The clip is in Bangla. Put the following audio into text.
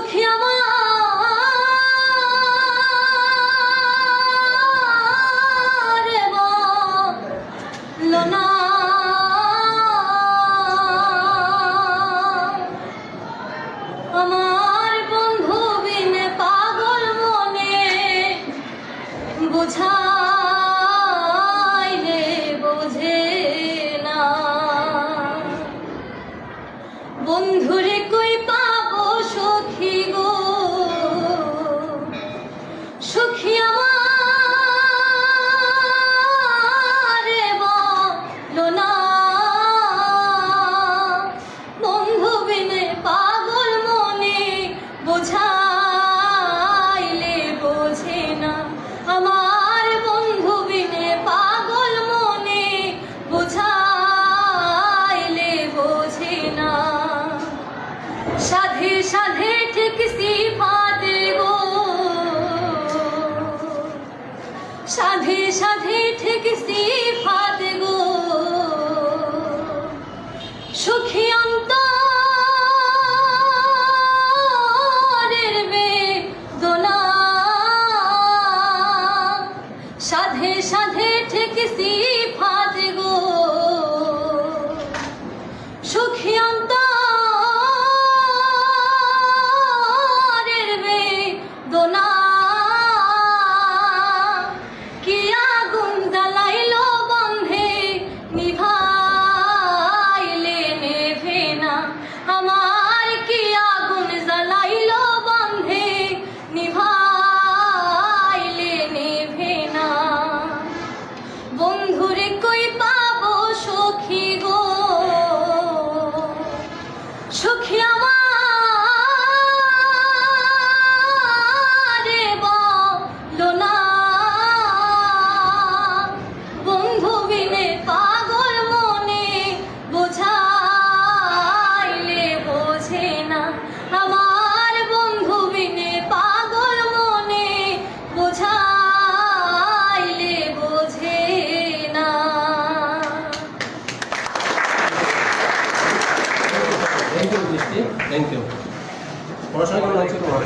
সখী আমার বলো না আমার বন্ধু বিনে পাগল মনে বুঝাইলে বোঝে না বন্ধুরে কই পাবো সখী গো সখী আমার বলো না বন্ধু বিনে পাগল মনে বোঝাইলে বোঝে না আমার বন্ধু বিনে পাগল মনে বোঝাইলে বোঝে না সাধে সাধে ঠিক সিফাতে গো সাধে সাধে ঠিক সিফাতে গো সুখী অন্তরের বেদনা সাধে সাধে ঠিক সিফাতে গো সুখী অন্তরের বেদনা কি আগুন জ্বালাইলো বন্ধে নিভাইলে নেভে না আমার কি আগুন জ্বালাইলো বন্ধে নিভাইলে নেভে না বন্ধুরে কই পাবো সখী গো সখী আমার বলো না বন্ধু বিনে পাগল মনে বোঝাইলে বোঝে না আমার বন্ধু বিনে পাগল মনে বোঝাইলে বোঝে না থ্যাংক ইউ পড়াশোনা কেমন লাগছে তোমার?